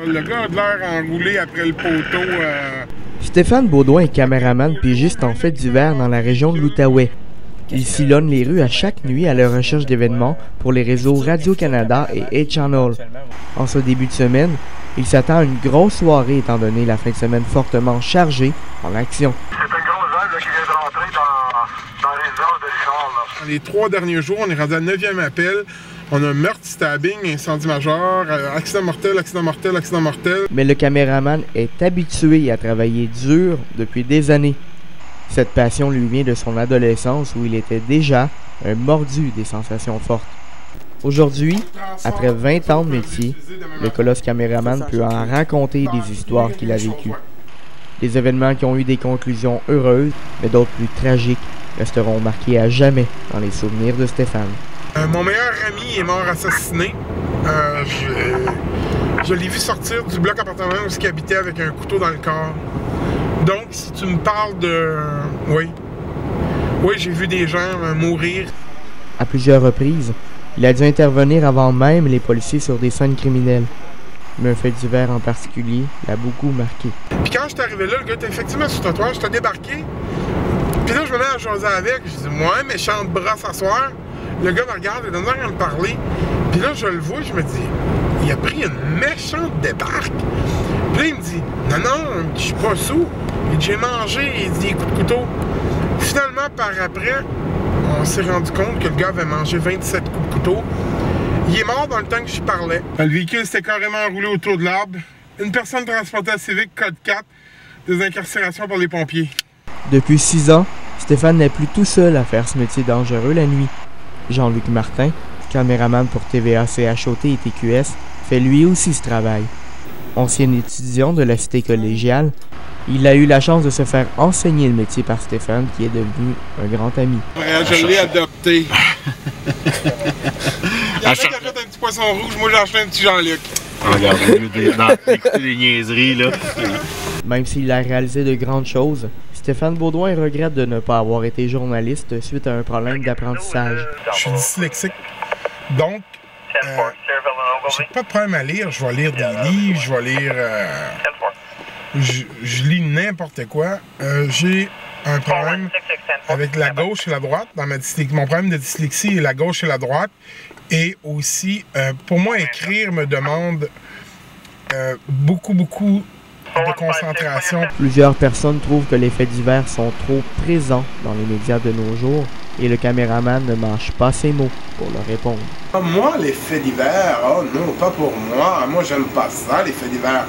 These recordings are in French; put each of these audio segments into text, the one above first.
Le gars a de l'air enroulé après le poteau. Stéphane Baudouin est caméraman pigiste en fait d'hiver dans la région de l'Outaouais. Il sillonne les rues à chaque nuit à la recherche d'événements pour les réseaux Radio-Canada et A-Channel. En ce début de semaine, il s'attend à une grosse soirée étant donné la fin de semaine fortement chargée en action. C'est une grosse vague qui vient de rentrer dans les résidences de Richard. Dans les 3 derniers jours, on est rendu à 9e appel. On a meurtre, stabbing, incendie majeur, accident mortel, accident mortel, accident mortel. Mais le caméraman est habitué à travailler dur depuis des années. Cette passion lui vient de son adolescence où il était déjà un mordu des sensations fortes. Aujourd'hui, après 20 ans de métier, le colosse caméraman peut en raconter des histoires qu'il a vécues. Des événements qui ont eu des conclusions heureuses, mais d'autres plus tragiques, resteront marqués à jamais dans les souvenirs de Stéphane. Mon meilleur ami est mort assassiné. Je l'ai vu sortir du bloc appartement où il habitait avec un couteau dans le corps. Donc, si tu me parles de... Oui, j'ai vu des gens mourir. À plusieurs reprises, il a dû intervenir avant même les policiers sur des scènes criminelles. Mais un fait divers en particulier l'a beaucoup marqué. Puis quand je suis arrivé là, le gars était effectivement sur le trottoir, je t'ai débarqué. Puis là, je me mets à jaser avec. Je dis, moi, méchante brosse à soir. Le gars me regarde, il donne l'air à me parler. Puis là, je le vois, je me dis, il a pris une méchante débarque. Puis là, il me dit, non, je suis pas sous. Il dit, j'ai mangé, il dit, des coups de couteau. Finalement, par après, on s'est rendu compte que le gars avait mangé 27 coups de couteau. Il est mort dans le temps que j'y parlais. Le véhicule s'était carrément enroulé autour de l'arbre. Une personne transportée à Civic, code 4, des incarcérations pour les pompiers. Depuis 6 ans, Stéphane n'est plus tout seul à faire ce métier dangereux la nuit. Jean-Luc Martin, caméraman pour TVA, CHOT et TQS, fait lui aussi ce travail. Ancien étudiant de la cité collégiale, il a eu la chance de se faire enseigner le métier par Stéphane, qui est devenu un grand ami. Je l'ai adopté. Il y en a qui a fait un petit poisson rouge, moi j'ai acheté un petit Jean-Luc. Regardez, écoutez des niaiseries, là. Même s'il a réalisé de grandes choses, Stéphane Baudouin regrette de ne pas avoir été journaliste suite à un problème d'apprentissage. Je suis dyslexique, donc j'ai pas de problème à lire. Je vais lire des livres, je vais lire... je lis n'importe quoi. J'ai un problème avec la gauche et la droite dans ma dyslexie. Mon problème de dyslexie est la gauche et la droite. Et aussi, pour moi, écrire me demande beaucoup de concentration. Plusieurs personnes trouvent que les faits divers sont trop présents dans les médias de nos jours et le caméraman ne mâche pas ses mots pour leur répondre. Moi, les faits divers, oh non, pas pour moi. Moi, j'aime pas ça, les faits divers.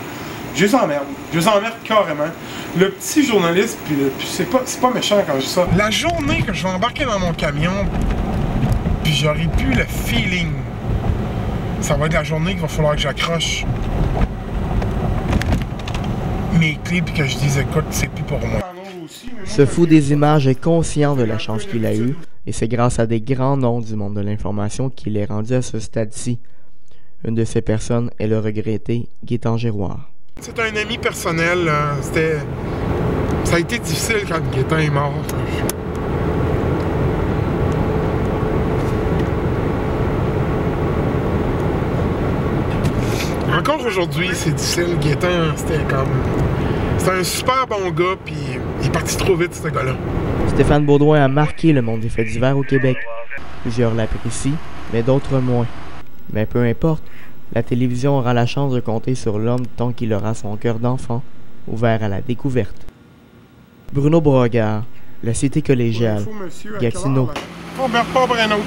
Je les emmerde. Je les emmerde carrément. Le petit journaliste, puis c'est pas méchant quand je dis ça. La journée que je vais embarquer dans mon camion, puis j'aurai plus le feeling, ça va être la journée qu'il va falloir que j'accroche mes clés puis que je dise, écoute, c'est plus pour moi. Ce fou des images est conscient de la chance qu'il a eue et c'est grâce à des grands noms du monde de l'information qu'il est rendu à ce stade-ci. Une de ces personnes est le regretté Gaétan Giroir. C'est un ami personnel. Ça a été difficile quand Gaétan est mort. Encore aujourd'hui, c'est difficile. Gaétan, c'était un super bon gars, puis il est parti trop vite, ce gars-là. Stéphane Baudouin a marqué le monde des faits divers au Québec. Plusieurs l'apprécient, mais d'autres moins. Mais peu importe, la télévision aura la chance de compter sur l'homme tant qu'il aura son cœur d'enfant ouvert à la découverte. Bruno Beauregard, la cité collégiale, Gatineau. On ne meurt pas pour un autre.